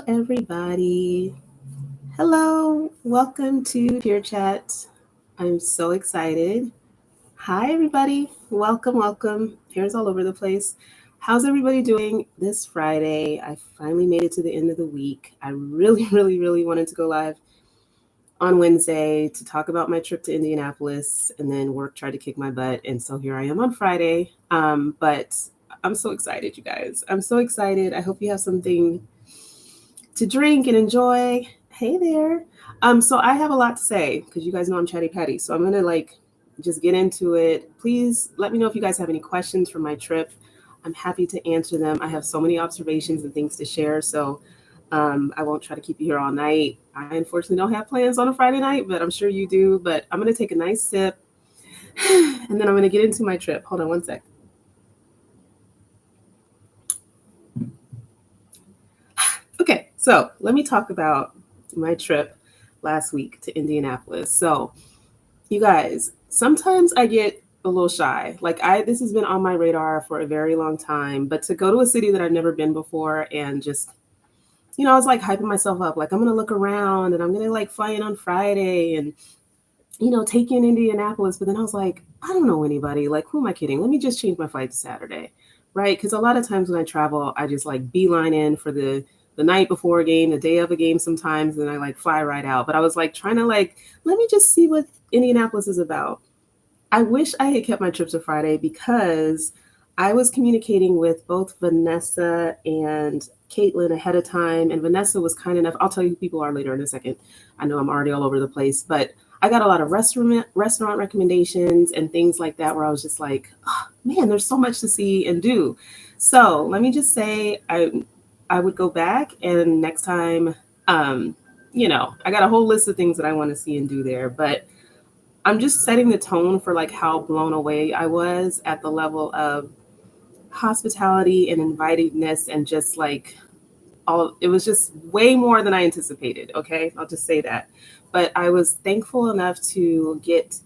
everybody. Hello, welcome to Cheer Chat. I'm so excited. Hi, everybody. Welcome. Hair's all over the place. How's everybody doing this Friday? I finally made it to the end of the week. I really, really wanted to go live on Wednesday to talk about my trip to Indianapolis, and then work tried to kick my butt. And so here I am on Friday. But I'm so excited, you guys. I'm so excited. I hope you have something to drink and enjoy. Hey there. So I have a lot to say because you guys know I'm chatty patty. So I'm gonna just get into it. Please let me know if you guys have any questions from my trip. I'm happy to answer them. I have so many observations and things to share. So I won't try to keep you here all night. I unfortunately don't have plans on a Friday night, but I'm sure you do. But I'm gonna take a nice sip and then I'm gonna get into my trip. Hold on one sec. Okay, so let me talk about my trip last week to Indianapolis. So, you guys, sometimes I get a little shy. This has been on my radar for a very long time, but to go to a city that I've never been before and just, I was like hyping myself up, like I'm gonna look around and I'm gonna like fly in on Friday and take in Indianapolis. But then I was like, I don't know anybody. Like, who am I kidding? Let me just change my flight to Saturday, right? Because a lot of times when I travel, I just like beeline in for the night before a game, the day of a game sometimes, and I like fly right out. But I was like trying to let me just see what Indianapolis is about. I wish I had kept my trip to Friday because I was communicating with both Vanessa and Caitlin ahead of time, and Vanessa was kind enough. I'll tell you who people are later in a second. I know I'm already all over the place, but I got a lot of restaurant recommendations and things like that where I was just like, oh, man, there's so much to see and do. So let me just say, I would go back and next time, I got a whole list of things that I want to see and do there, but I'm just setting the tone for like how blown away I was at the level of hospitality and invitedness and just like all it was just way more than I anticipated. Okay, I'll just say that. But I was thankful enough to get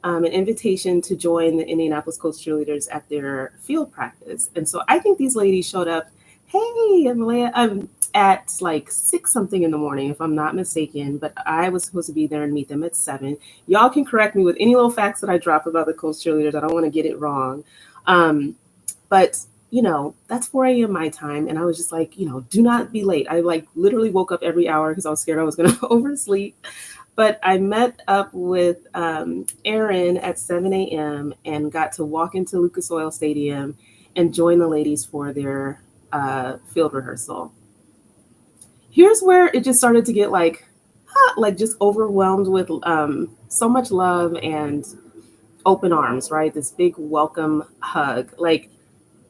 an invitation to join the Indianapolis Colts Cheerleaders at their field practice. And so I think these ladies showed up. Hey, I'm at like 6 something in the morning, if I'm not mistaken. But I was supposed to be there and meet them at 7. Y'all can correct me with any little facts that I drop about the Colts Cheerleaders. I don't want to get it wrong. But that's 4 a.m. my time. And I was just like, do not be late. I like literally woke up every hour because I was scared I was going to oversleep. But I met up with Erin at 7 a.m. and got to walk into Lucas Oil Stadium and join the ladies for their field rehearsal. Here's where it just started to get like just overwhelmed with so much love and open arms, right? This big welcome hug. Like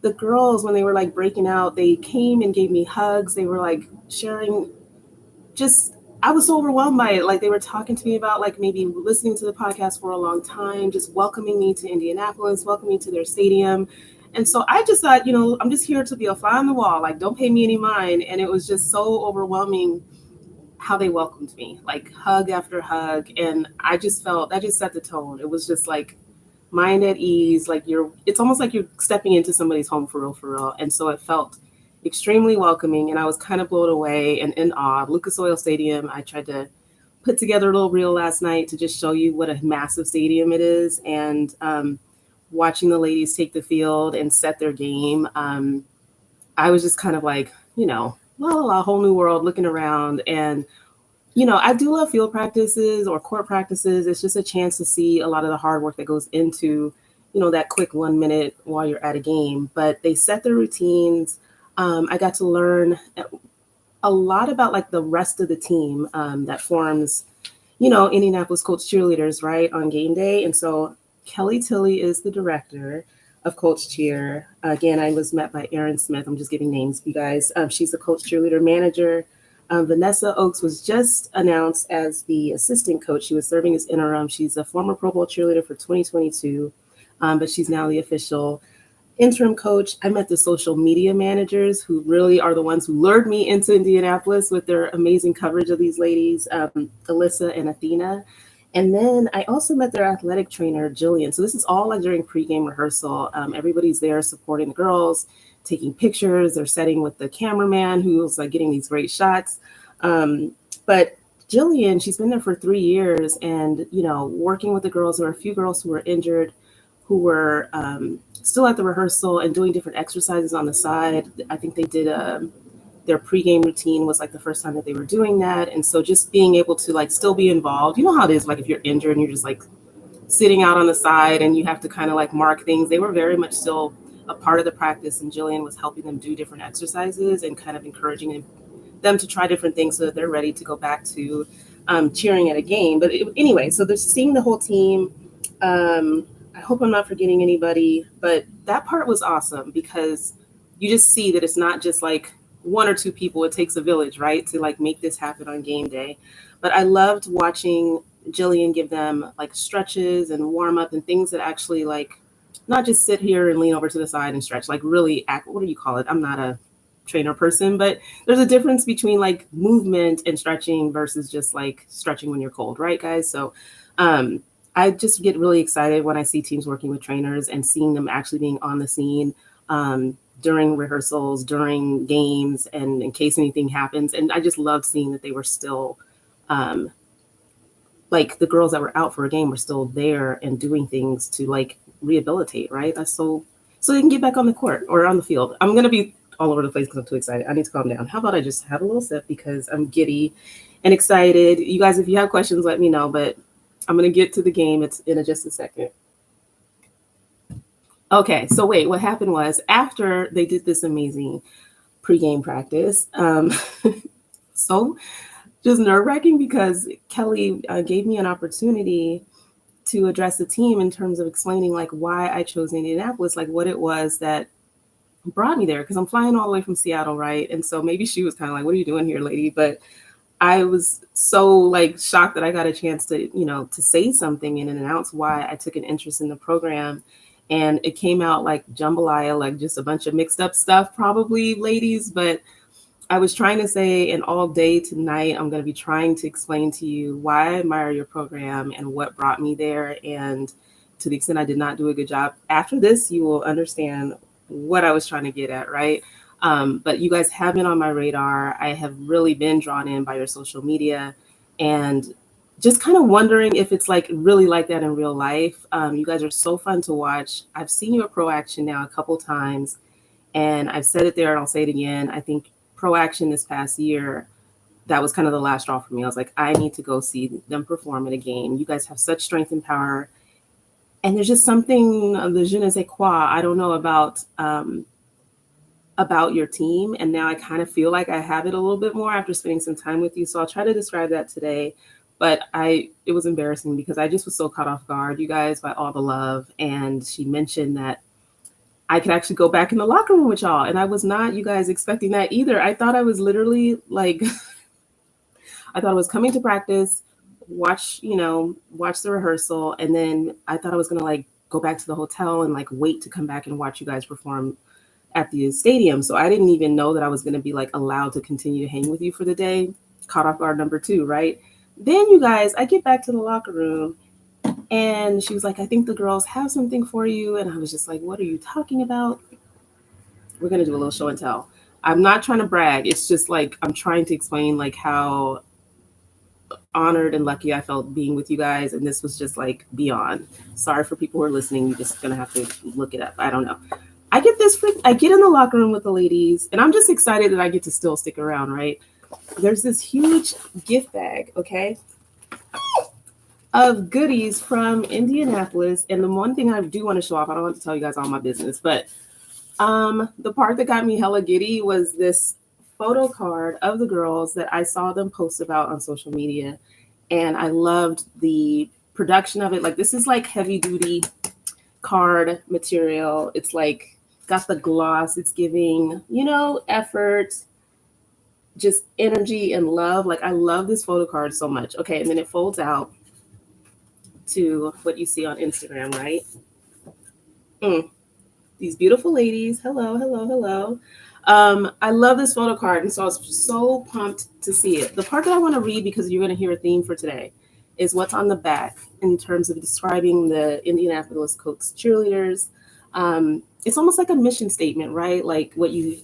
the girls, when they were like breaking out, they came and gave me hugs. They were like sharing just I was so overwhelmed by it. Like they were talking to me about like maybe listening to the podcast for a long time, just welcoming me to Indianapolis, welcoming me to their stadium. And so I just thought, I'm just here to be a fly on the wall. Like, don't pay me any mind. And it was just so overwhelming how they welcomed me, like hug after hug. And I just felt that just set the tone. It was just like mind at ease. Like it's almost like you're stepping into somebody's home for real, for real. And so it felt extremely welcoming, and I was kind of blown away and in awe. Lucas Oil Stadium, I tried to put together a little reel last night to just show you what a massive stadium it is. And watching the ladies take the field and set their game, I was just kind of like, la la la, whole new world looking around. And I do love field practices or court practices. It's just a chance to see a lot of the hard work that goes into, that quick 1 minute while you're at a game. But they set their routines. I got to learn a lot about like the rest of the team that forms, Indianapolis Colts Cheerleaders, right, on game day. And so Kelly Tilley is the director of Colts Cheer. Again, I was met by Erin Smith. I'm just giving names, you guys. She's the Colts Cheerleader manager. Vanessa Oakes was just announced as the assistant coach. She was serving as interim. She's a former Pro Bowl cheerleader for 2022, but she's now the official interim coach. I met the social media managers who really are the ones who lured me into Indianapolis with their amazing coverage of these ladies, Alyssa and Athena. And then I also met their athletic trainer, Jillian. So this is all like during pregame rehearsal. Everybody's there supporting the girls. taking pictures. They're setting with the cameraman who's like getting these great shots. But Jillian, she's been there for 3 years, and working with the girls. There were a few girls who were injured, who were still at the rehearsal and doing different exercises on the side. I think they did their pregame routine was like the first time that they were doing that, and so just being able to like still be involved. You know how it is, like if you're injured and you're just like sitting out on the side and you have to kind of like mark things. They were very much still a part of the practice, and Jillian was helping them do different exercises and kind of encouraging them to try different things so that they're ready to go back to cheering at a game. But anyway, so they're seeing the whole team. I hope I'm not forgetting anybody, but that part was awesome because you just see that it's not just like one or two people. It takes a village, right, to like make this happen on game day. But I loved watching Jillian give them like stretches and warm up and things that actually like not just sit here and lean over to the side and stretch, like really act. What do you call it? I'm not a trainer person, but there's a difference between like movement and stretching versus just like stretching when you're cold, right, guys? So I just get really excited when I see teams working with trainers and seeing them actually being on the scene during rehearsals, during games, and in case anything happens. And I just loved seeing that they were still like the girls that were out for a game were still there and doing things to like rehabilitate, right? That's so they can get back on the court or on the field. I'm gonna be all over the place because I'm too excited. I need to calm down. How about I just have a little sip because I'm giddy and excited. You guys, if you have questions, let me know, but I'm gonna get to the game. It's in just a second. Okay, so wait, what happened was after they did this amazing pregame practice, so just nerve-wracking because Kelly gave me an opportunity to address the team in terms of explaining like why I chose Indianapolis, like what it was that brought me there, because I'm flying all the way from Seattle, right? And so maybe she was kind of like, what are you doing here, lady? But I was so like shocked that I got a chance to, to say something and announce why I took an interest in the program. And it came out like jambalaya, like just a bunch of mixed up stuff, probably, ladies. But I was trying to say, and all day tonight, I'm going to be trying to explain to you why I admire your program and what brought me there. And to the extent I did not do a good job, after this, you will understand what I was trying to get at, right? But you guys have been on my radar. I have really been drawn in by your social media and just kind of wondering if it's like really like that in real life. You guys are so fun to watch. I've seen you at Pro Action now a couple times, and I've said it there and I'll say it again. I think Pro Action this past year, that was kind of the last straw for me. I was like, I need to go see them perform in a game. You guys have such strength and power. And there's just something of the je ne sais quoi, I don't know, about your team. And now I kind of feel like I have it a little bit more after spending some time with you. So I'll try to describe that today. But it was embarrassing because I just was so caught off guard, you guys, by all the love. And she mentioned that I could actually go back in the locker room with y'all. And I was not, you guys, expecting that either. I thought I was literally like, I thought I was coming to practice, watch the rehearsal. And then I thought I was going to like go back to the hotel and like wait to come back and watch you guys perform at the stadium. So I didn't even know that I was going to be like allowed to continue to hang with you for the day. Caught off guard number 2, right? Then you guys, I get back to the locker room and she was like, I think the girls have something for you. And I was just like, what are you talking about? We're going to do a little show and tell. I'm not trying to brag. It's just like, I'm trying to explain like how honored and lucky I felt being with you guys. And this was just like beyond. Sorry for people who are listening. You're just going to have to look it up. I don't know. I get in the locker room with the ladies and I'm just excited that I get to still stick around, right? There's this huge gift bag, okay, of goodies from Indianapolis. And the one thing I do want to show off, I don't want to tell you guys all my business, but the part that got me hella giddy was this photo card of the girls that I saw them post about on social media. And I loved the production of it. Like, this is like heavy duty card material. It's like got the gloss. It's giving, effort, just energy and love. Like, I love this photo card so much. Okay, and then it folds out to what you see on Instagram, right? These beautiful ladies. Hello, hello, hello. I love this photo card, and so I was so pumped to see it. The part that I want to read, because you're going to hear a theme for today, is what's on the back in terms of describing the Indianapolis Colts Cheerleaders. it's almost like a mission statement, right? Like what you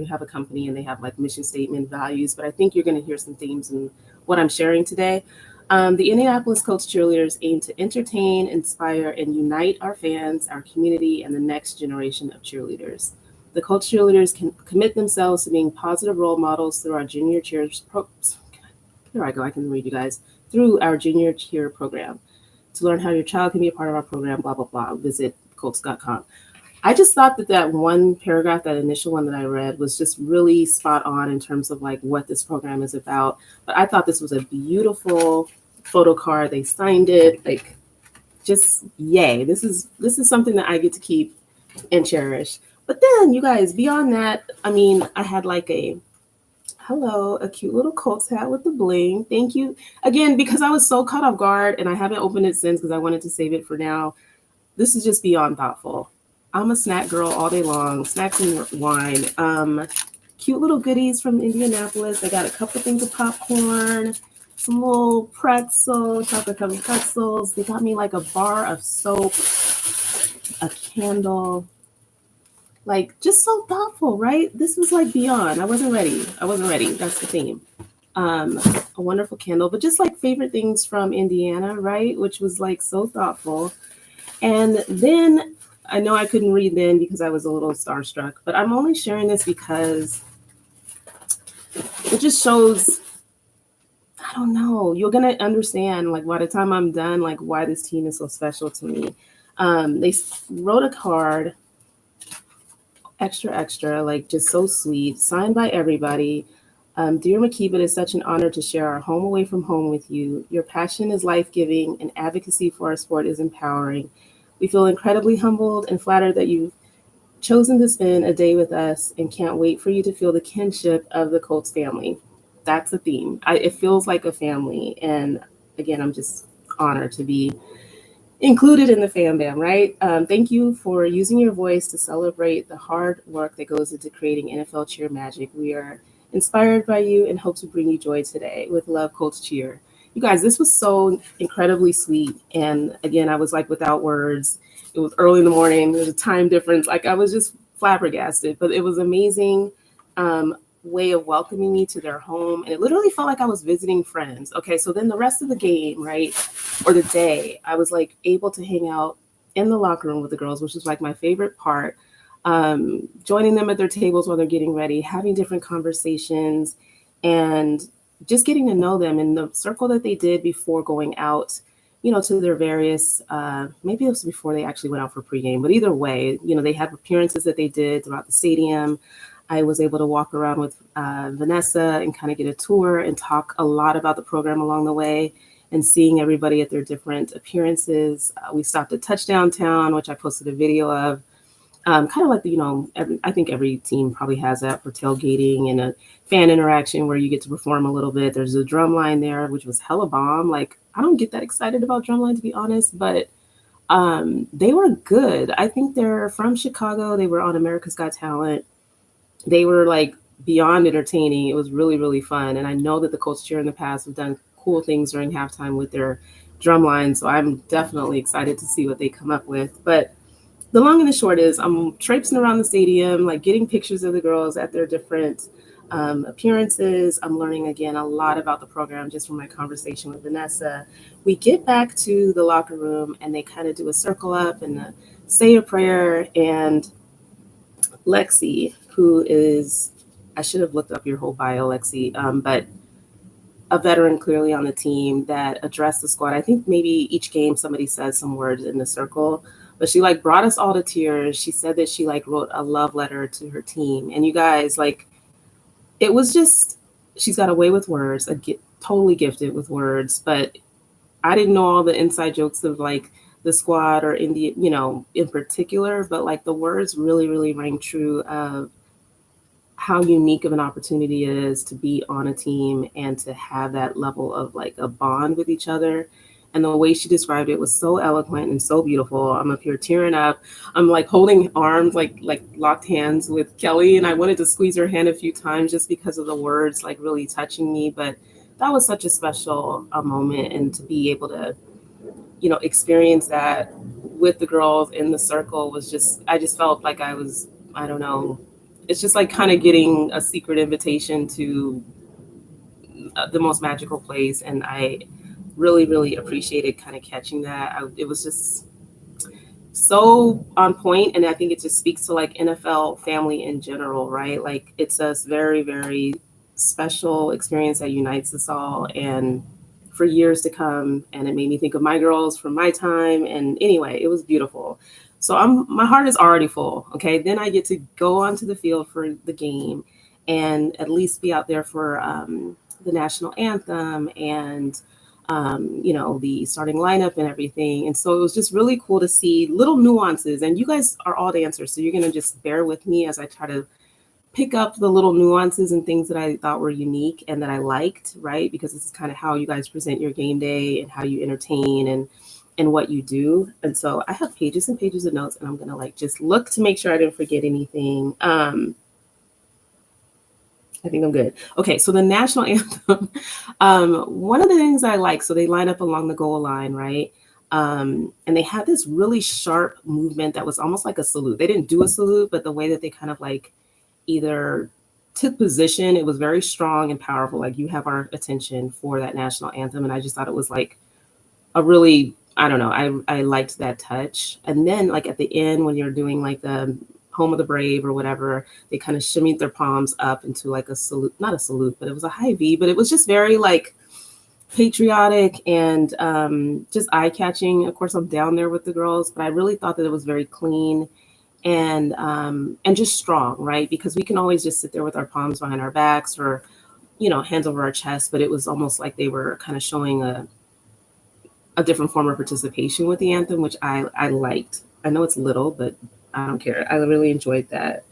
have a company and they have like mission statement values, but I think you're going to hear some themes in what I'm sharing today. The Indianapolis Colts Cheerleaders aim to entertain, inspire, and unite our fans, our community, and the next generation of cheerleaders. The Colts Cheerleaders can commit themselves to being positive role models through our junior cheers. Here I go. I can read you guys through our junior cheer program. To learn how your child can be a part of our program, blah blah blah. Visit Colts.com. I just thought that that one paragraph, that initial one that I read, was just really spot on in terms of like what this program is about. But I thought this was a beautiful photo card. They signed it, like just yay. This is something that I get to keep and cherish. But then you guys, beyond that, I mean, I had like a cute little Colts hat with the bling. Thank you again, because I was so caught off guard and I haven't opened it since because I wanted to save it for now. This is just beyond thoughtful. I'm a snack girl all day long, snacks and wine. Cute little goodies from Indianapolis. I got a couple things of popcorn, some little chocolate covered pretzels. They got me like a bar of soap, a candle, like just so thoughtful, right? This was like beyond. I wasn't ready. That's the theme. A wonderful candle, but just like favorite things from Indiana, right? Which was like so thoughtful. And then I know I couldn't read then because I was a little starstruck, but I'm only sharing this because it just shows, I don't know, you're going to understand like by the time I'm done, like why this team is so special to me. They wrote a card, extra, like just so sweet, signed by everybody. Dear Makeba, it is such an honor to share our home away from home with you. Your passion is life-giving and advocacy for our sport is empowering. We feel incredibly humbled and flattered that you've chosen to spend a day with us and can't wait for you to feel the kinship of the Colts family. That's the theme. It feels like a family. And again, I'm just honored to be included in the fam bam, right? Thank you for using your voice to celebrate the hard work that goes into creating NFL cheer magic. We are inspired by you and hope to bring you joy today. With love, Colts Cheer. You guys, this was so incredibly sweet. And again, I was like without words. It was early in the morning. There's a time difference. Like I was just flabbergasted, but it was amazing way of welcoming me to their home. And it literally felt like I was visiting friends. Okay, so then the rest of the game, right, or the day, I was like able to hang out in the locker room with the girls, which was like my favorite part. Joining them at their tables while they're getting ready, having different conversations, and just getting to know them in the circle that they did before going out, to their various, maybe it was before they actually went out for pregame, but either way, they had appearances that they did throughout the stadium. I was able to walk around with Vanessa and kind of get a tour and talk a lot about the program along the way and seeing everybody at their different appearances. We stopped at Touchdown Town, which I posted a video of. Kind of like, I think every team probably has that for tailgating and a fan interaction where you get to perform a little bit. There's a drum line there, which was hella bomb. Like, I don't get that excited about drumline, to be honest, but they were good. I think they're from Chicago. They were on America's Got Talent. They were like beyond entertaining. It was really, really fun. And I know that the Colts Cheer in the past have done cool things during halftime with their drum line. So I'm definitely excited to see what they come up with. But the long and the short is I'm traipsing around the stadium, like getting pictures of the girls at their different appearances. I'm learning, again, a lot about the program just from my conversation with Vanessa. We get back to the locker room and they kind of do a circle up and say a prayer. And Lexi, who is, I should have looked up your whole bio, Lexi, but a veteran clearly on the team that addressed the squad. I think maybe each game somebody says some words in the circle. But she like brought us all to tears. She said that she like wrote a love letter to her team. And you guys, like, it was just, she's got a way with words, totally gifted with words. But I didn't know all the inside jokes of like the squad or India, in particular. But like the words really, really rang true of how unique of an opportunity it is to be on a team and to have that level of like a bond with each other. And the way she described it was so eloquent and so beautiful. I'm up here tearing up. I'm like holding arms, like locked hands with Kelly. And I wanted to squeeze her hand a few times just because of the words like really touching me. But that was such a special moment. And to be able to experience that with the girls in the circle was just, I just felt like I was, I don't know, it's just like kind of getting a secret invitation to the most magical place. And I really, really appreciated kind of catching that. It was just so on point, and I think it just speaks to like NFL family in general, right? Like it's a very, very special experience that unites us all, and for years to come. And it made me think of my girls from my time. And anyway, it was beautiful. So my heart is already full. Okay, then I get to go onto the field for the game, and at least be out there for the national anthem and the starting lineup and everything. And so it was just really cool to see little nuances. And you guys are all dancers, so you're going to just bear with me as I try to pick up the little nuances and things that I thought were unique and that I liked, right? Because this is kind of how you guys present your game day and how you entertain and what you do. And so I have pages and pages of notes, and I'm going to like just look to make sure I didn't forget anything. I think I'm good. Okay, so the national anthem. One of the things I like, so they line up along the goal line, right? And they had this really sharp movement that was almost like a salute. They didn't do a salute, but the way that they kind of like either took position, it was very strong and powerful. Like, you have our attention for that national anthem. And I just thought it was like a really, I don't know, I liked that touch. And then like at the end when you're doing like the home of the brave or whatever, they kind of shimmied their palms up into like a salute, not a salute, but it was a high V, but it was just very like patriotic and just eye-catching. Of course, I'm down there with the girls, but I really thought that it was very clean and just strong, right? Because we can always just sit there with our palms behind our backs or hands over our chest, but it was almost like they were kind of showing a different form of participation with the anthem, which I liked. I know it's little, but I don't care. I really enjoyed that.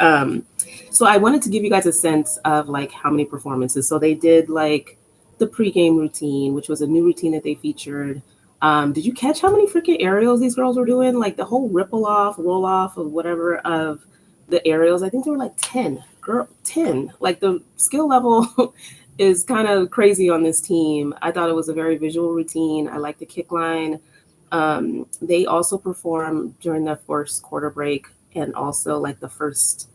So I wanted to give you guys a sense of like how many performances. So they did like the pregame routine, which was a new routine that they featured. Did you catch how many freaking aerials these girls were doing? Like the whole ripple off, roll off of whatever of the aerials. I think there were like 10. Girl, 10. Like the skill level is kind of crazy on this team. I thought it was a very visual routine. I like the kick line. They also perform during the first quarter break and also like the first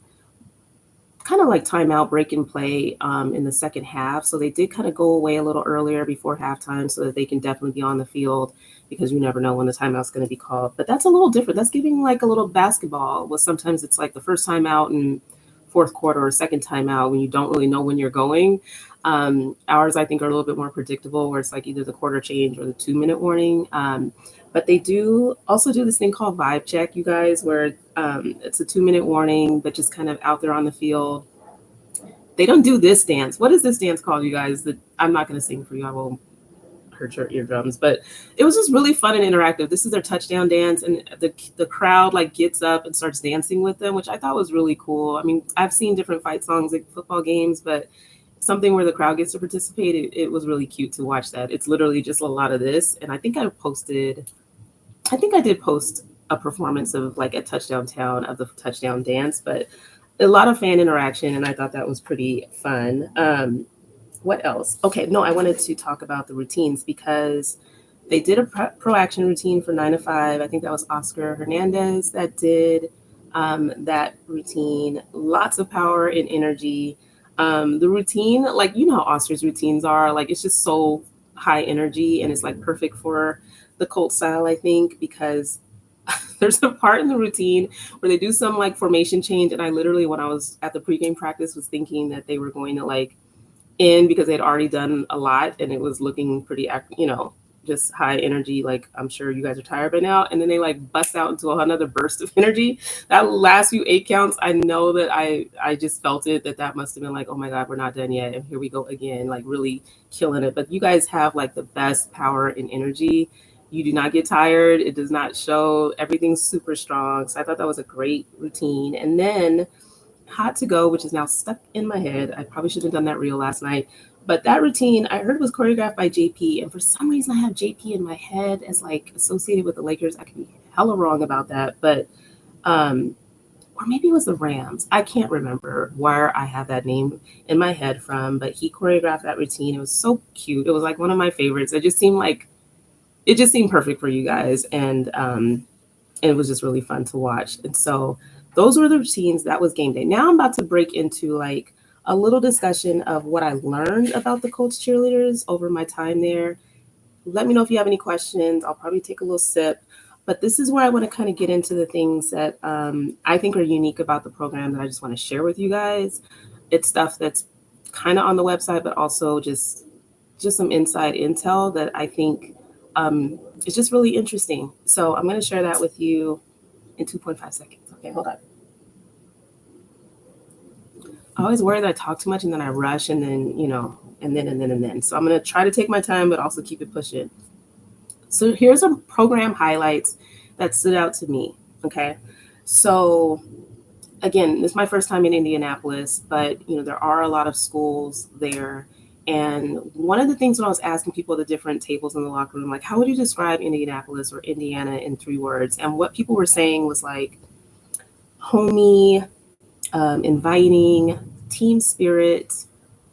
kind of like timeout break and play in the second half. So they did kind of go away a little earlier before halftime so that they can definitely be on the field because you never know when the timeout's going to be called. But that's a little different. That's giving like a little basketball. Well, sometimes it's like the first timeout and fourth quarter or second timeout when you don't really know when you're going. Ours, I think, are a little bit more predictable where it's like either the quarter change or the 2-minute warning. But they do also do this thing called vibe check, you guys, where it's a 2-minute warning, but just kind of out there on the field. They don't do this dance. What is this dance called, you guys? That I'm not going to sing for you. I won't hurt your eardrums. But it was just really fun and interactive. This is their touchdown dance, and the crowd like gets up and starts dancing with them, which I thought was really cool. I mean, I've seen different fight songs at football games, but something where the crowd gets to participate, it was really cute to watch that. It's literally just a lot of this. And I think I did post a performance of like a touchdown town of the touchdown dance, but a lot of fan interaction. And I thought that was pretty fun. What else? Okay, no, I wanted to talk about the routines because they did a pro action routine for 9 to 5. I think that was Oscar Hernandez that did that routine. Lots of power and energy. The routine, like, how Oscar's routines are, like, it's just so high energy and it's like perfect for the Colt style, I think, because there's a part in the routine where they do some like formation change. And I literally, when I was at the pregame practice, was thinking that they were going to like in because they'd already done a lot and it was looking pretty, just high energy. Like, I'm sure you guys are tired by now. And then they like bust out into another burst of energy. That last few 8 counts, I know that I just felt it, that must have been like, oh my God, we're not done yet. And here we go again, like really killing it. But you guys have like the best power and energy. You do not get tired. It does not show. Everything's super strong. So I thought that was a great routine. And then Hot to Go, which is now stuck in my head. I probably should have done that reel last night. But that routine I heard was choreographed by JP. And for some reason, I have JP in my head as like associated with the Lakers. I could be hella wrong about that. But, or maybe it was the Rams. I can't remember where I have that name in my head from. But he choreographed that routine. It was so cute. It was like one of my favorites. It just seemed like it just seemed perfect for you guys, and it was just really fun to watch. And so those were the routines. That was game day. Now I'm about to break into like a little discussion of what I learned about the Colts cheerleaders over my time there. Let me know if you have any questions. I'll probably take a little sip. But this is where I want to kind of get into the things that I think are unique about the program that I just want to share with you guys. It's stuff that's kind of on the website, but also just some inside intel that I think is just really interesting. So I'm going to share that with you in 2.5 seconds. Okay, hold on. I always worry that I talk too much and then I rush and then, and then. So I'm going to try to take my time, but also keep it pushing. So here's some program highlights that stood out to me. Okay. So again, this is my first time in Indianapolis, but there are a lot of schools there. And one of the things when I was asking people at the different tables in the locker room, like, how would you describe Indianapolis or Indiana in 3 words? And what people were saying was like homey, inviting, team spirit.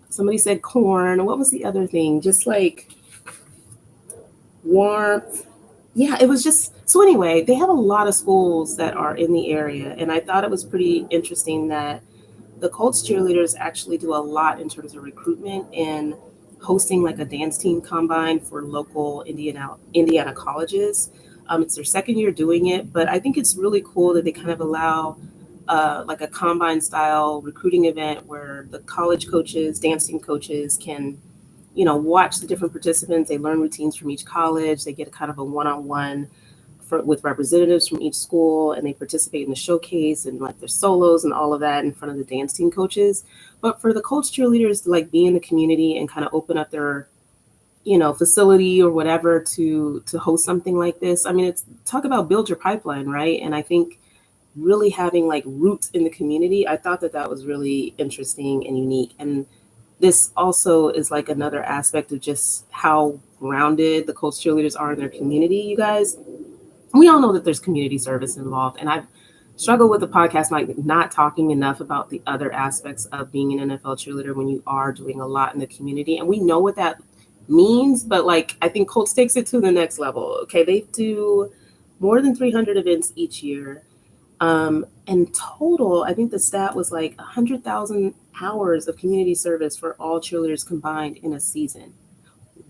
Somebody said corn. What was the other thing? Just like warmth. Yeah, it was just so anyway, they have a lot of schools that are in the area. And I thought it was pretty interesting that the Colts cheerleaders actually do a lot in terms of recruitment and hosting like a dance team combine for local Indiana colleges. It's their second year doing it, but I think it's really cool that they kind of allow like a combine style recruiting event where the college coaches, dance team coaches can watch the different participants. They learn routines from each college. They get a kind of a one-on-one with representatives from each school, and they participate in the showcase and like their solos and all of that in front of the dance team coaches. But for the Colts cheerleaders to like be in the community and kind of open up their facility or whatever to host something like this. I mean, it's talk about build your pipeline, right? And I think really having like roots in the community, I thought that that was really interesting and unique. And this also is like another aspect of just how grounded the Colts cheerleaders are in their community, you guys. We all know that there's community service involved, and I've struggled with the podcast like not talking enough about the other aspects of being an NFL cheerleader when you are doing a lot in the community. And we know what that means, but like I think Colts takes it to the next level. Okay, they do more than 300 events each year. In total, I think the stat was like 100,000 hours of community service for all cheerleaders combined in a season.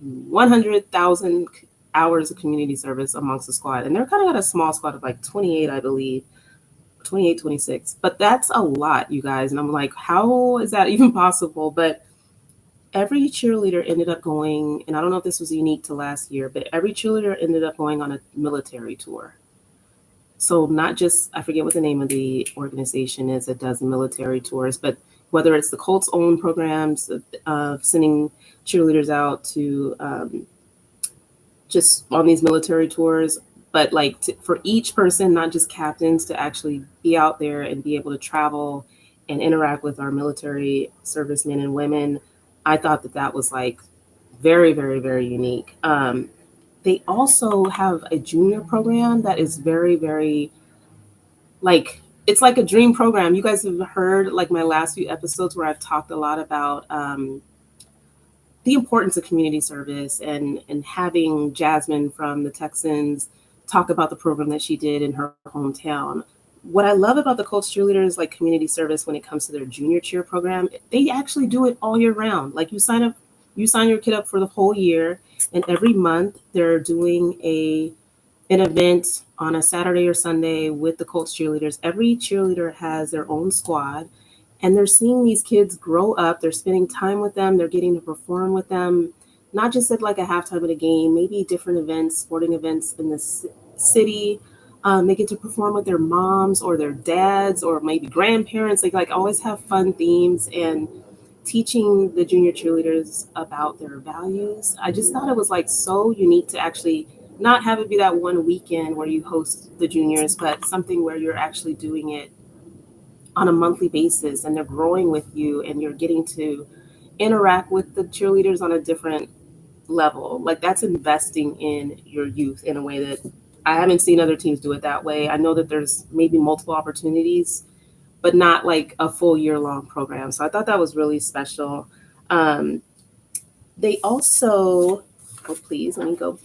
100,000 hours of community service amongst the squad. And they're kind of got a small squad of like 28, I believe, 28, 26. But that's a lot, you guys. And I'm like, how is that even possible? But every cheerleader ended up going, and I don't know if this was unique to last year, but every cheerleader ended up going on a military tour. So not just, I forget what the name of the organization is that does military tours, but whether it's the Colts' own programs of sending cheerleaders out to just on these military tours, but like for each person, not just captains, to actually be out there and be able to travel and interact with our military servicemen and women, I thought that that was like very, very, very unique. They also have a junior program that is very, very like it's like a dream program. You guys have heard like my last few episodes where I've talked a lot about the importance of community service and having Jasmine from the Texans talk about the program that she did in her hometown. What I love about the Colts cheerleaders like community service when it comes to their junior cheer program, they actually do it all year round. Like you sign your kid up for the whole year, and every month they're doing an event on a Saturday or Sunday with the Colts cheerleaders. Every cheerleader has their own squad, and they're seeing these kids grow up. They're spending time with them. They're getting to perform with them, not just at like a halftime of a game, maybe different events, sporting events in the city. They get to perform with their moms or their dads or maybe grandparents. They like always have fun themes and teaching the junior cheerleaders about their values. I just thought it was like so unique to actually not have it be that one weekend where you host the juniors, but something where you're actually doing it on a monthly basis and they're growing with you and you're getting to interact with the cheerleaders on a different level. Like that's investing in your youth in a way that I haven't seen other teams do it that way. I know that there's maybe multiple opportunities, but not like a full year long program. So I thought that was really special. They also Oh, please, let me go.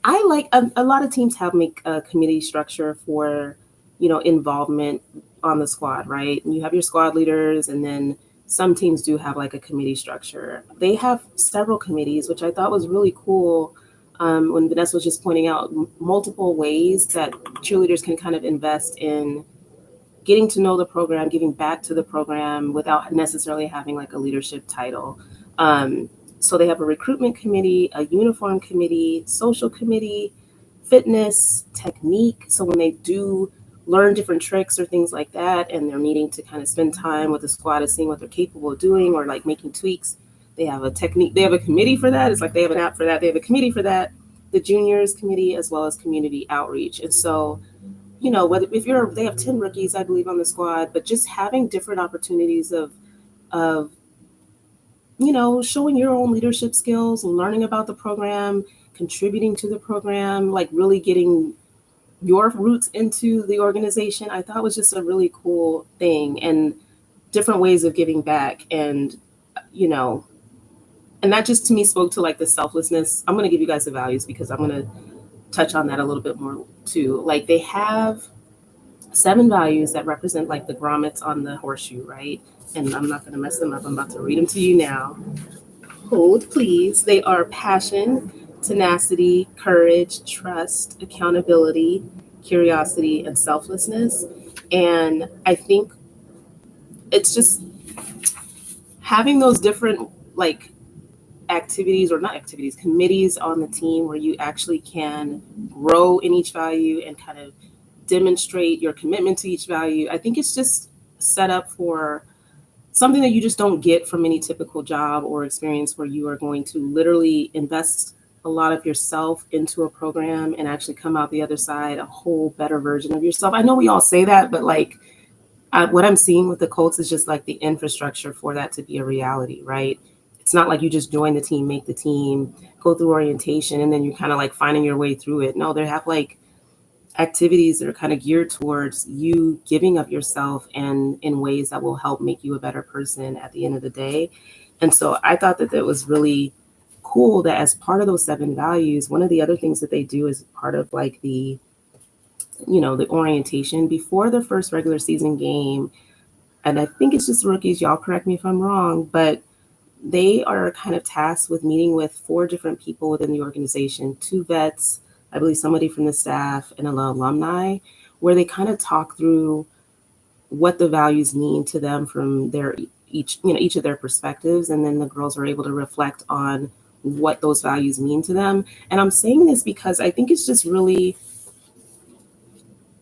I like a lot of teams have make a committee structure for, involvement on the squad, right? And you have your squad leaders, and then some teams do have like a committee structure. They have several committees, which I thought was really cool. When Vanessa was just pointing out multiple ways that cheerleaders can kind of invest in getting to know the program, giving back to the program without necessarily having like a leadership title. Um, so they have a recruitment committee, a uniform committee, social committee, fitness, technique. So when they do learn different tricks or things like that, and they're needing to kind of spend time with the squad and seeing what they're capable of doing or like making tweaks, they have a technique, they have a committee for that. It's like they have an app for that, they have a committee for that, the juniors committee, as well as community outreach. And so whether if you're they have 10 rookies, I believe, on the squad, but just having different opportunities of showing your own leadership skills, learning about the program, contributing to the program, like really getting your roots into the organization, I thought was just a really cool thing, and different ways of giving back. And you know and that just to me spoke to like the selflessness. I'm going to give you guys the values because I'm going to touch on that a little bit more too. Like they have 7 values that represent like the grommets on the horseshoe, right? And I'm not going to mess them up. I'm about to read them to you now. Hold, please. They are passion, tenacity, courage, trust, accountability, curiosity, and selflessness. And I think it's just having those different like activities, or not activities, committees on the team where you actually can grow in each value and kind of demonstrate your commitment to each value. I think it's just set up for something that you just don't get from any typical job or experience, where you are going to literally invest a lot of yourself into a program and actually come out the other side a whole better version of yourself. I know we all say that, but like what I'm seeing with the Colts is just like the infrastructure for that to be a reality, right? It's not like you just join the team, make the team, go through orientation, and then you're kind of like finding your way through it. No, they have like activities that are kind of geared towards you giving of yourself and in ways that will help make you a better person at the end of the day. And so I thought that that was really cool that as part of those 7 values, one of the other things that they do is part of like the orientation before the first regular season game. And I think it's just rookies, y'all correct me if I'm wrong, but they are kind of tasked with meeting with 4 different people within the organization, 2 vets, I believe somebody from the staff, and an alumni, where they kind of talk through what the values mean to them from their each of their perspectives, and then the girls are able to reflect on what those values mean to them. And I'm saying this because I think it's just really,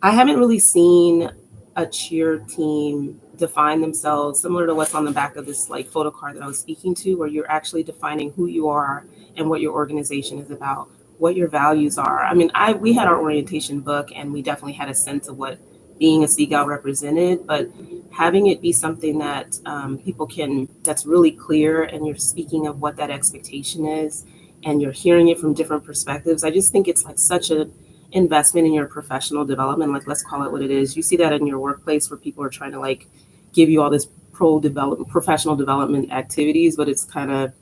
I haven't really seen a cheer team define themselves similar to what's on the back of this like photo card that I was speaking to, where you're actually defining who you are and what your organization is about, what your values are. I mean, I we had our orientation book and we definitely had a sense of what being a Seagull represented, but having it be something that people can, that's really clear, and you're speaking of what that expectation is, and you're hearing it from different perspectives. I just think it's like such a investment in your professional development. Like, let's call it what it is. You see that in your workplace where people are trying to like give you all this professional development activities, but it's kind of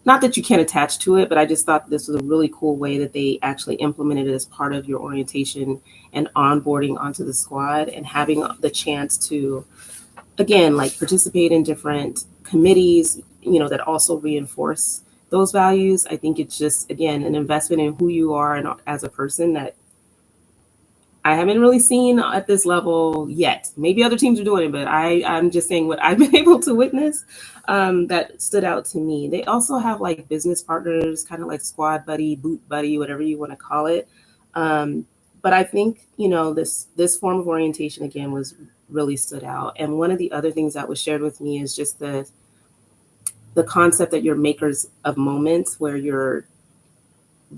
not that you can't attach to it, but I just thought this was a really cool way that they actually implemented it as part of your orientation and onboarding onto the squad, and having the chance to, again, like participate in different committees, that also reinforce those values. I think it's just, again, an investment in who you are and as a person that I haven't really seen at this level yet. Maybe other teams are doing it, but I'm just saying what I've been able to witness, that stood out to me. They also have like business partners, kind of like squad buddy, boot buddy, whatever you want to call it. But I think this form of orientation again was really stood out. And one of the other things that was shared with me is just the concept that you're makers of moments, where you're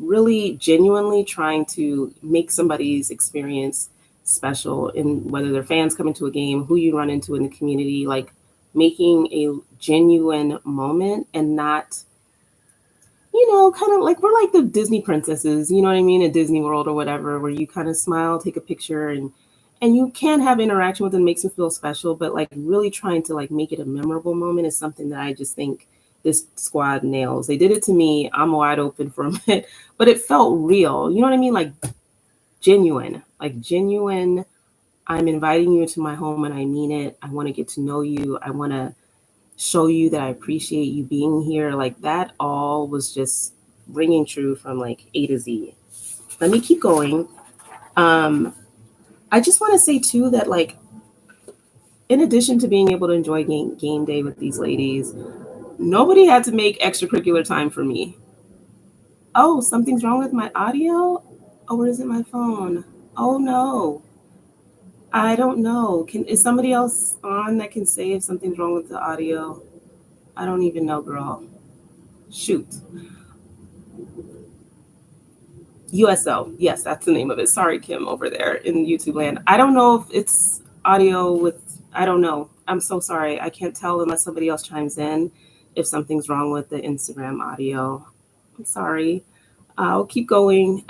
really genuinely trying to make somebody's experience special, in whether they're fans coming to a game, who you run into in the community, like making a genuine moment, and not, kind of like we're like the Disney princesses, you know what I mean, at Disney World or whatever, where you kind of smile, take a picture, and you can have interaction with them, makes them feel special, but like really trying to like make it a memorable moment is something that I just think this squad nails. They did it to me. I'm wide open for a minute, but it felt real. You know what I mean? Like genuine, like genuine. I'm inviting you into my home and I mean it. I want to get to know you. I want to show you that I appreciate you being here. Like that all was just ringing true from like A to Z. Let me keep going. Um, I just want to say too that like in addition to being able to enjoy game day with these ladies, nobody had to make extracurricular time for me. Oh, something's wrong with my audio? Oh, where is it my phone? Oh no. I don't know. Is somebody else on that can say if something's wrong with the audio? I don't even know, girl. Shoot. USO. Yes, that's the name of it. Sorry, Kim, over there in YouTube land. I don't know if it's audio with, I don't know. I'm so sorry. I can't tell unless somebody else chimes in if something's wrong with the Instagram audio. I'm sorry. I'll keep going.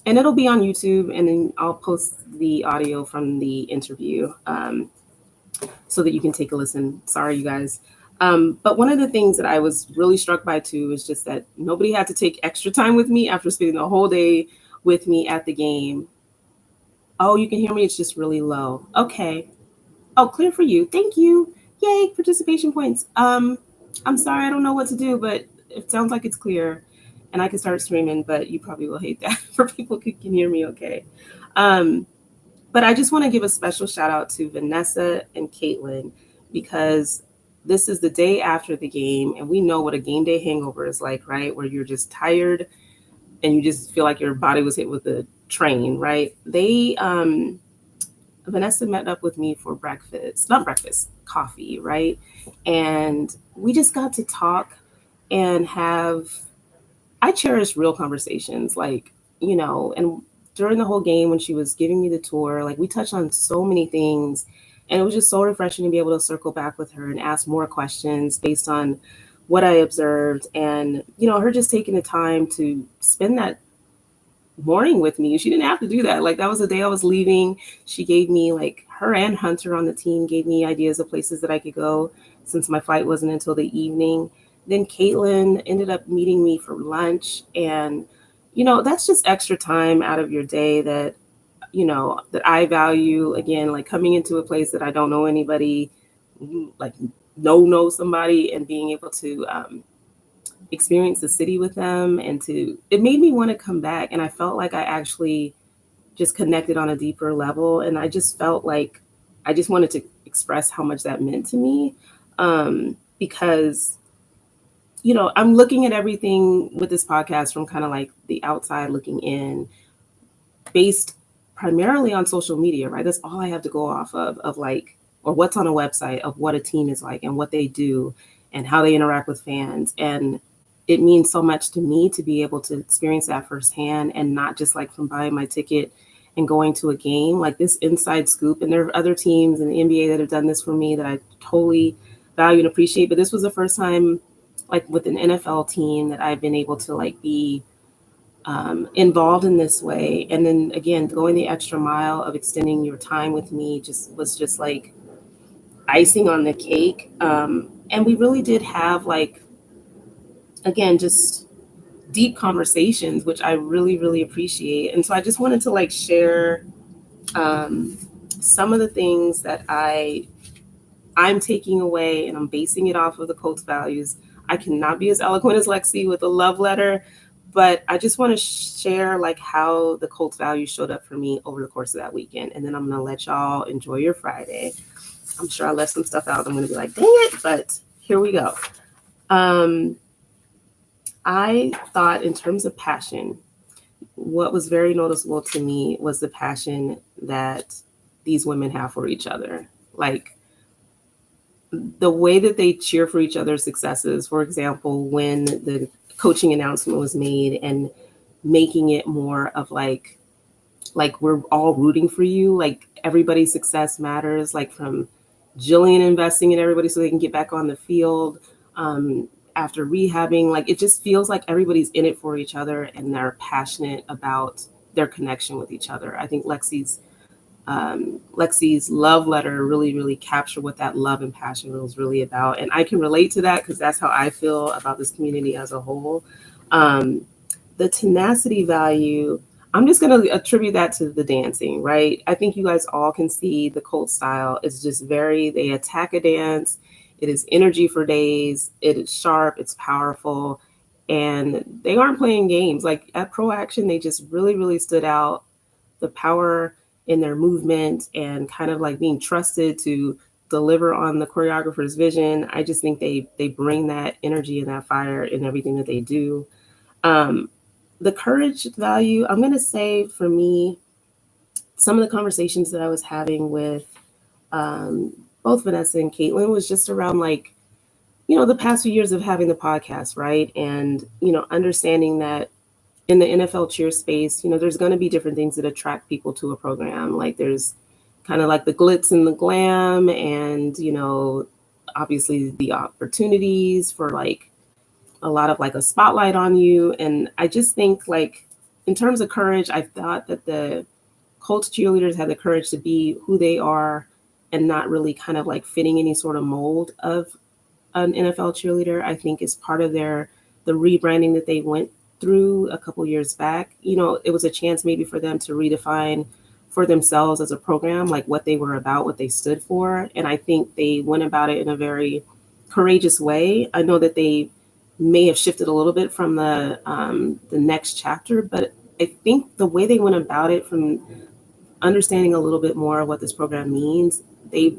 And it'll be on YouTube, and then I'll post the audio from the interview so that you can take a listen. Sorry, you guys. But one of the things that I was really struck by too is just that nobody had to take extra time with me after spending the whole day with me at the game. Oh, you can hear me. It's just really low. Okay. Oh, clear for you. Thank you. Yay, participation points. I'm sorry, I don't know what to do, but it sounds like it's clear and I can start streaming, but you probably will hate that for people who can hear me okay. But I just want to give a special shout out to Vanessa and Caitlin because this is the day after the game, and we know what a game day hangover is like, right? Where you're just tired and you just feel like your body was hit with a train, right? Vanessa met up with me for breakfast, not breakfast, coffee, right? And we just got to talk and have, I cherish real conversations, like, and during the whole game when she was giving me the tour, like we touched on so many things. And it was just so refreshing to be able to circle back with her and ask more questions based on what I observed. And, her just taking the time to spend that morning with me. She didn't have to do that. Like that was the day I was leaving. She gave me like her and Hunter on the team gave me ideas of places that I could go since my flight wasn't until the evening. Then Caitlin ended up meeting me for lunch. And, that's just extra time out of your day that, that I value. Again, like coming into a place that I don't know anybody, like know somebody and being able to experience the city with them and it made me want to come back. And I felt like I actually just connected on a deeper level. And I just felt like I just wanted to express how much that meant to me. Because, I'm looking at everything with this podcast from kind of like the outside looking in, based primarily on social media, right? That's all I have to go off of like, or what's on a website of what a team is like and what they do and how they interact with fans. And it means so much to me to be able to experience that firsthand and not just like from buying my ticket and going to a game, like this inside scoop. And there are other teams in the NBA that have done this for me that I totally value and appreciate. But this was the first time like with an NFL team that I've been able to like be involved in this way. And then again, going the extra mile of extending your time with me was just like icing on the cake. And we really did have like, again, just deep conversations, which I really, really appreciate. And so I just wanted to like share some of the things that I'm taking away, and I'm basing it off of the Colts values. I cannot be as eloquent as Lexi with a love letter, but I just want to share like how the Colts values showed up for me over the course of that weekend. And then I'm going to let y'all enjoy your Friday. I'm sure I left some stuff out. I'm going to be like, dang it, but here we go. I thought in terms of passion, what was very noticeable to me was the passion that these women have for each other. Like the way that they cheer for each other's successes. For example, when the coaching announcement was made and making it more of like we're all rooting for you, like everybody's success matters, like from Jillian investing in everybody so they can get back on the field after rehabbing. Like it just feels like everybody's in it for each other and they're passionate about their connection with each other. I think Lexi's Lexi's love letter really, really captured what that love and passion was really about. And I can relate to that because that's how I feel about this community as a whole. Um, the tenacity value, I'm just going to attribute that to the dancing, right? I think you guys all can see the Colt style. It's just very, they attack a dance. It is energy for days. It is sharp. It's powerful. And they aren't playing games. Like at Pro Action, they just really, really stood out. The power in their movement and kind of like being trusted to deliver on the choreographer's vision. I just think they bring that energy and that fire in everything that they do. Um, the courage value, I'm going to say for me, some of the conversations that I was having with both Vanessa and Caitlin was just around like, the past few years of having the podcast, right? And, understanding that in the NFL cheer space, there's going to be different things that attract people to a program. Like there's kind of like the glitz and the glam and, obviously the opportunities for like a lot of like a spotlight on you. And I just think like in terms of courage, I thought that the Colts cheerleaders had the courage to be who they are and not really kind of like fitting any sort of mold of an NFL cheerleader. I think is part of the rebranding that they went through a couple years back. It was a chance maybe for them to redefine for themselves as a program, like what they were about, what they stood for. And I think they went about it in a very courageous way. I know that they may have shifted a little bit from the next chapter, but I think the way they went about it, from understanding a little bit more of what this program means, they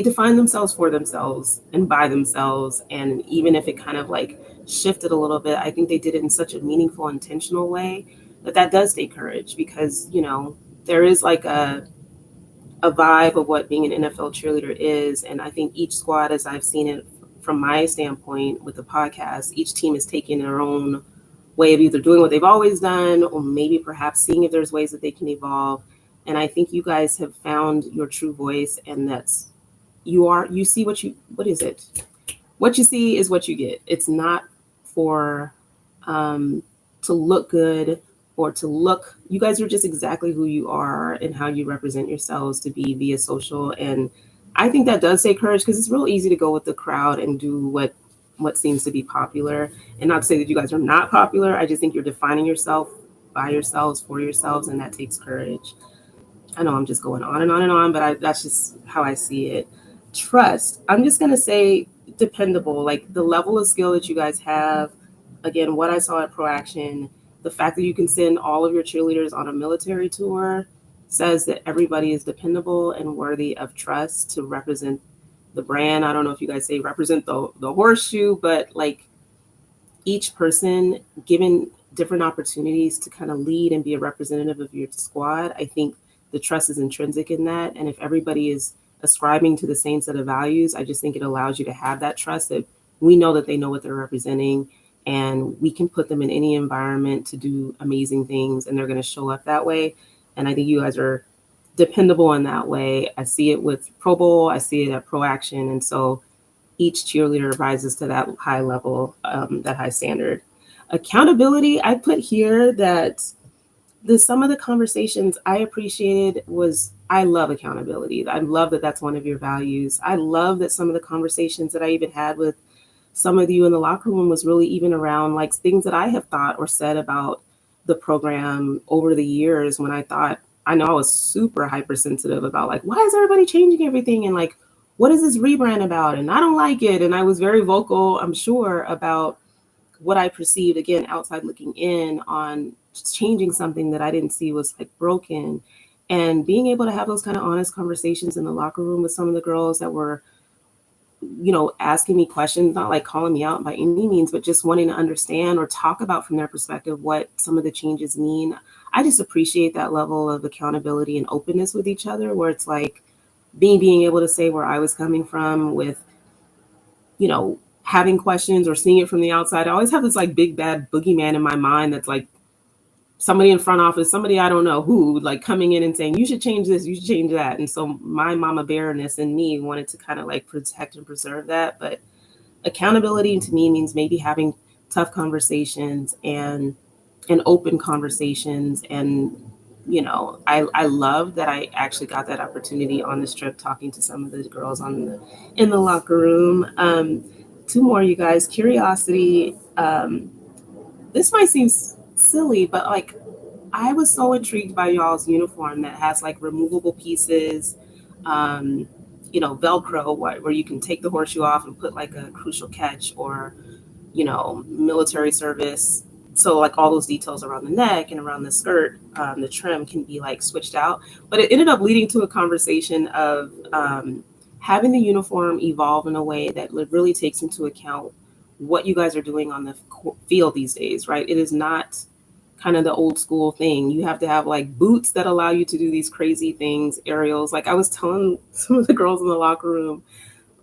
define themselves for themselves and by themselves. And even if it kind of like shifted a little bit, I think they did it in such a meaningful, intentional way that does take courage because, there is like a vibe of what being an NFL cheerleader is. And I think each squad, as I've seen it from my standpoint with the podcast, each team is taking their own way of either doing what they've always done or maybe perhaps seeing if there's ways that they can evolve. And I think you guys have found your true voice, and that's you see what is it? What you see is what you get. It's not for to look good or to look, you guys are just exactly who you are and how you represent yourselves to be via social. And I think that does take courage because it's real easy to go with the crowd and do what seems to be popular. And not to say that you guys are not popular. I just think you're defining yourself by yourselves, for yourselves, and that takes courage. I know I'm just going on and on and on, but that's just how I see it. Trust, I'm just going to say dependable, like the level of skill that you guys have. Again, what I saw at Pro Action, the fact that you can send all of your cheerleaders on a military tour says that everybody is dependable and worthy of trust to represent the brand. I don't know if you guys say represent the horseshoe, but like each person given different opportunities to kind of lead and be a representative of your squad, I think the trust is intrinsic in that. And if everybody is ascribing to the same set of values, I just think it allows you to have that trust that we know that they know what they're representing and we can put them in any environment to do amazing things and they're going to show up that way. And I think you guys are dependable in that way. I see it with Pro Bowl, I see it at Pro Action. And so each cheerleader rises to that high level, that high standard. Accountability, I put here that some of the conversations I appreciated was, I love accountability. I love that that's one of your values. I love that some of the conversations that I even had with some of you in the locker room was really even around like things that I have thought or said about the program over the years when I know I was super hypersensitive about like, why is everybody changing everything? And like, what is this rebrand about? And I don't like it. And I was very vocal, I'm sure, about what I perceived, again, outside looking in, on changing something that I didn't see was like broken. And being able to have those kind of honest conversations in the locker room with some of the girls that were, asking me questions, not like calling me out by any means, but just wanting to understand or talk about from their perspective what some of the changes mean. I just appreciate that level of accountability and openness with each other, where it's like being able to say where I was coming from with, having questions or seeing it from the outside. I always have this like big bad boogeyman in my mind that's like somebody in front office, somebody I don't know who, like coming in and saying, you should change this, you should change that. And so my mama bearness in me wanted to kind of like protect and preserve that. But accountability to me means maybe having tough conversations and open conversations and I love that I actually got that opportunity on this trip talking to some of the girls in the locker room. Two more, you guys. Curiosity. This might seem silly, but like I was so intrigued by y'all's uniform that has like removable pieces, um, Velcro, where you can take the horseshoe off and put like a crucial catch, or military service. So like all those details around the neck and around the skirt, the trim can be like switched out. But it ended up leading to a conversation of having the uniform evolve in a way that really takes into account what you guys are doing on the field these days, right? It is not kind of the old school thing. You have to have like boots that allow you to do these crazy things, aerials. Like I was telling some of the girls in the locker room,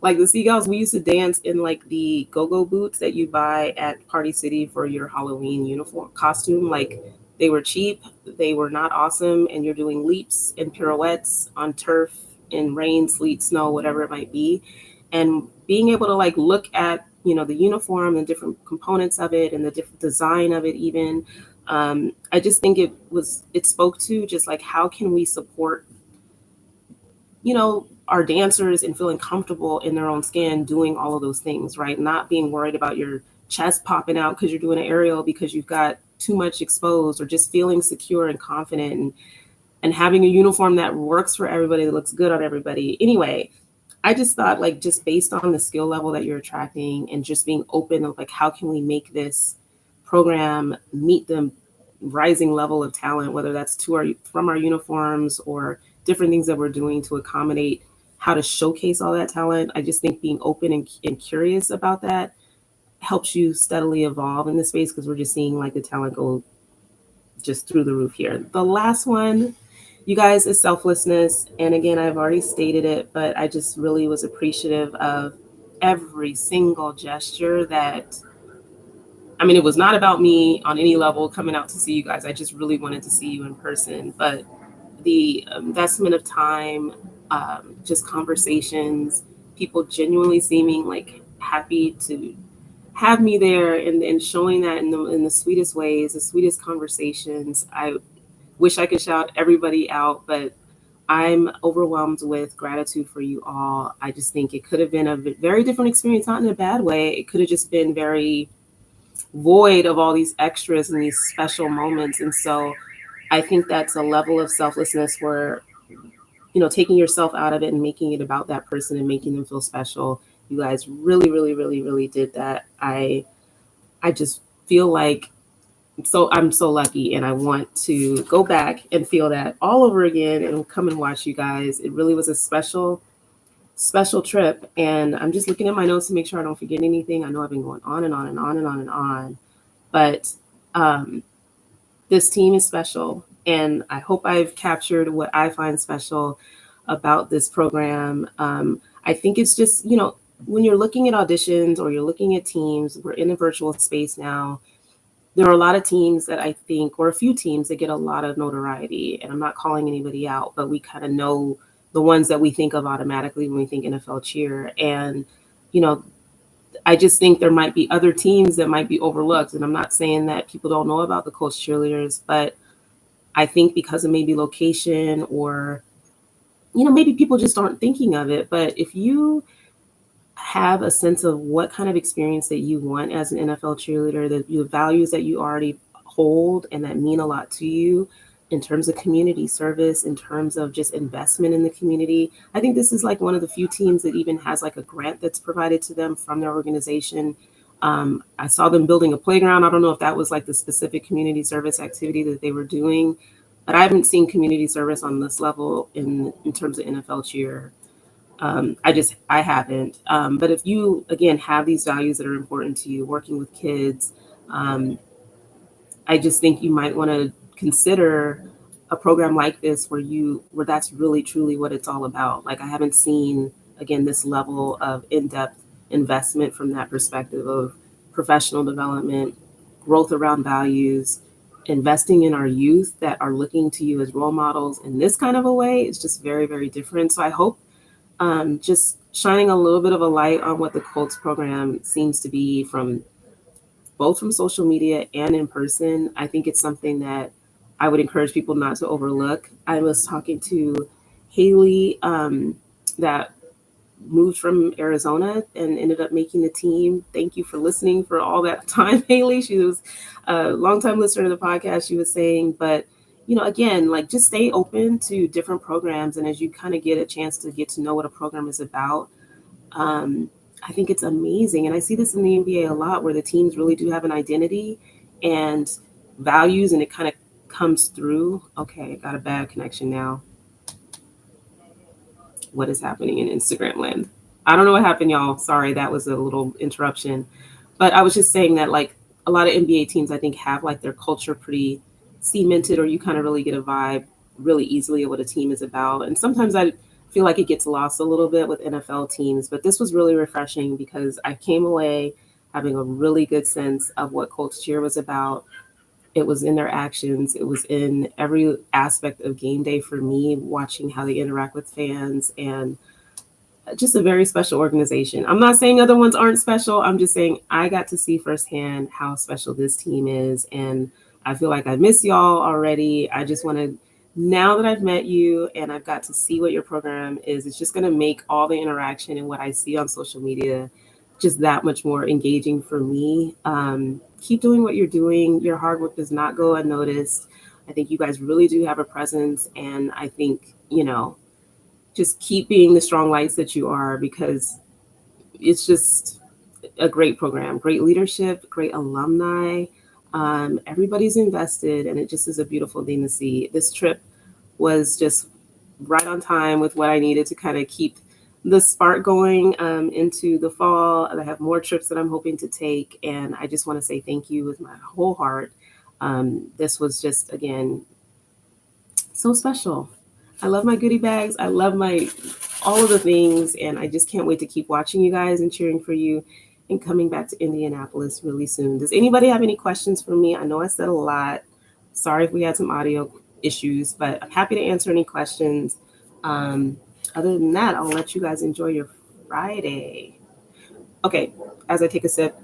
like the Seagulls, we used to dance in like the go-go boots that you buy at Party City for your Halloween uniform costume. Like they were cheap, they were not awesome, and you're doing leaps and pirouettes on turf in rain, sleet, snow, whatever it might be. And being able to like look at the uniform, the different components of it, and the different design of it, even. I just think it spoke to just like how can we support our dancers and feeling comfortable in their own skin doing all of those things, right? Not being worried about your chest popping out because you're doing an aerial because you've got too much exposed, or just feeling secure and confident, and having a uniform that works for everybody, that looks good on everybody. Anyway, I just thought, like, just based on the skill level that you're attracting and just being open of like how can we make this program meet the rising level of talent, whether that's from our uniforms or different things that we're doing to accommodate how to showcase all that talent. I just think being open and curious about that helps you steadily evolve in this space, because we're just seeing like the talent go just through the roof here. The last one, you guys, is selflessness. And again, I've already stated it, but I just really was appreciative of every single gesture that, I mean, it was not about me on any level coming out to see you guys. I just really wanted to see you in person. But the investment of time, just conversations, people genuinely seeming like happy to have me there, and showing that in the sweetest ways, the sweetest conversations. I wish I could shout everybody out, but I'm overwhelmed with gratitude for you all. I just think it could have been a very different experience, not in a bad way. It could have just been very void of all these extras and these special moments. And so I think that's a level of selflessness where, taking yourself out of it and making it about that person and making them feel special. You guys really, really, really, really did that. I just feel like, I'm so lucky, and I want to go back and feel that all over again and come and watch you guys. It really was a special, special trip. And I'm just looking at my notes to make sure I don't forget anything. I know I've been going on and on and on and on and on, but um, this team is special. And I hope I've captured what I find special about this program. I think it's just, when you're looking at auditions or you're looking at teams, we're in a virtual space now. There are a lot of teams that I think, or a few teams that get a lot of notoriety. And I'm not calling anybody out, but we kind of know the ones that we think of automatically when we think NFL cheer. And, you know, I just think there might be other teams that might be overlooked. And I'm not saying that people don't know about the Colts Cheerleaders, but I think because of maybe location, or, maybe people just aren't thinking of it. But if you have a sense of what kind of experience that you want as an NFL cheerleader, that your values that you already hold and that mean a lot to you in terms of community service, in terms of just investment in the community. I think this is like one of the few teams that even has like a grant that's provided to them from their organization. I saw them building a playground. I don't know if that was like the specific community service activity that they were doing, but I haven't seen community service on this level in terms of NFL cheer. I haven't. But if you, again, have these values that are important to you, working with kids, um, I just think you might want to consider a program like this where that's really truly what it's all about. Like, I haven't seen, again, this level of in-depth investment from that perspective of professional development, growth around values, investing in our youth that are looking to you as role models in this kind of a way. It's just very, very different. So I hope, just shining a little bit of a light on what the Colts program seems to be, from both from social media and in person. I think it's something that I would encourage people not to overlook. I was talking to Haley, that moved from Arizona and ended up making the team. Thank you for listening for all that time, Haley. She was a longtime listener to the podcast. She was saying, but again, like just stay open to different programs, and as you kind of get a chance to get to know what a program is about, um, I think it's amazing. And I see this in the NBA a lot, where the teams really do have an identity and values, and it kind of comes through. Okay, got a bad connection now. What is happening in Instagram land? I don't know what happened, y'all. Sorry, that was a little interruption. But I was just saying that, like, a lot of NBA teams, I think, have like their culture pretty cemented, or you kind of really get a vibe really easily of what a team is about. And sometimes I feel like it gets lost a little bit with NFL teams. But this was really refreshing because I came away having a really good sense of what Colts Cheer was about. It was in their actions. It was in every aspect of game day for me, watching how they interact with fans, and just a very special organization. I'm not saying other ones aren't special. I'm just saying I got to see firsthand how special this team is. And I feel like I miss y'all already. I just want to, now that I've met you and I've got to see what your program is, it's just going to make all the interaction and what I see on social media just that much more engaging for me. Keep doing what you're doing. Your hard work does not go unnoticed. I think you guys really do have a presence. And I think, just keep being the strong lights that you are, because it's just a great program, great leadership, great alumni. Everybody's invested, and it just is a beautiful thing to see. This trip was just right on time with what I needed to kind of keep the spark going into the fall. I have more trips that I'm hoping to take, and I just want to say thank you with my whole heart. This was just, again, so special. I love my goodie bags. I love my all of the things, and I just can't wait to keep watching you guys and cheering for you and coming back to Indianapolis really soon. Does anybody have any questions for me? I know I said a lot. Sorry if we had some audio issues, but I'm happy to answer any questions. Um, Other than that, I'll let you guys enjoy your Friday. Okay, as I take a sip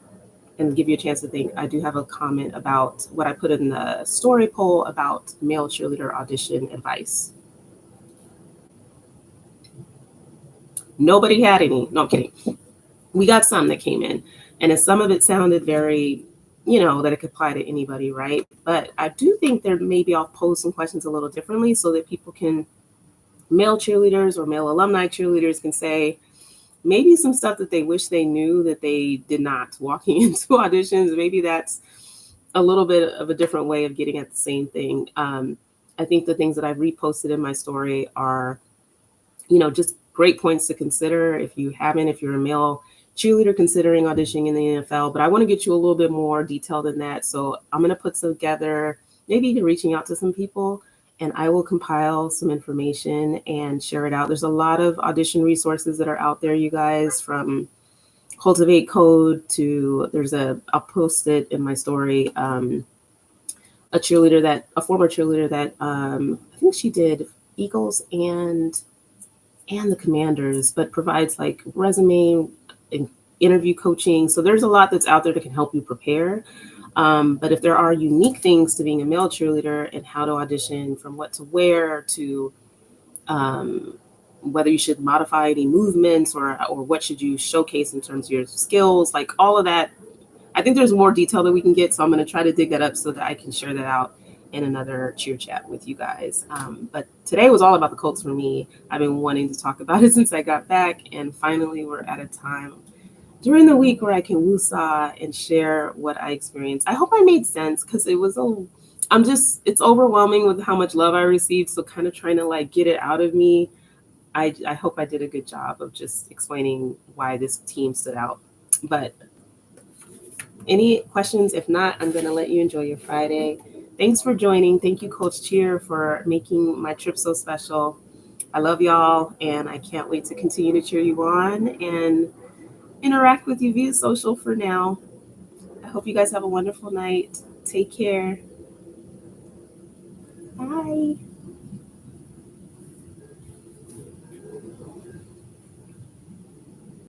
and give you a chance to think, I do have a comment about what I put in the story poll about male cheerleader audition advice. Nobody had any. No, I'm kidding. We got some that came in, and some of it sounded very, that it could apply to anybody, right? But I do think there maybe I'll pose some questions a little differently so that people can, male cheerleaders or male alumni cheerleaders, can say maybe some stuff that they wish they knew that they did not walking into auditions. Maybe that's a little bit of a different way of getting at the same thing. I think the things that I've reposted in my story are, just great points to consider if you haven't, if you're a male cheerleader considering auditioning in the NFL. But I want to get you a little bit more detail than that. So I'm going to put together, maybe even reaching out to some people, and I will compile some information and share it out. There's a lot of audition resources that are out there, you guys, from Cultivate Code to, I'll post it in my story. A former cheerleader that I think she did Eagles and the Commanders, but provides like resume and interview coaching. So there's a lot that's out there that can help you prepare. But if there are unique things to being a male cheerleader and how to audition, from what to wear to whether you should modify any movements, or what should you showcase in terms of your skills, like all of that, I think there's more detail that we can get. So I'm going to try to dig that up so that I can share that out in another cheer chat with you guys. But today was all about the Colts for me. I've been wanting to talk about it since I got back, and finally we're at a time during the week where I can woosah and share what I experienced. I hope I made sense, because it's overwhelming with how much love I received. So kind of trying to like get it out of me. I hope I did a good job of just explaining why this team stood out. But any questions? If not, I'm going to let you enjoy your Friday. Thanks for joining. Thank you, Coach Cheer, for making my trip so special. I love y'all, and I can't wait to continue to cheer you on and interact with you via social for now. I hope you guys have a wonderful night. Take care. Bye.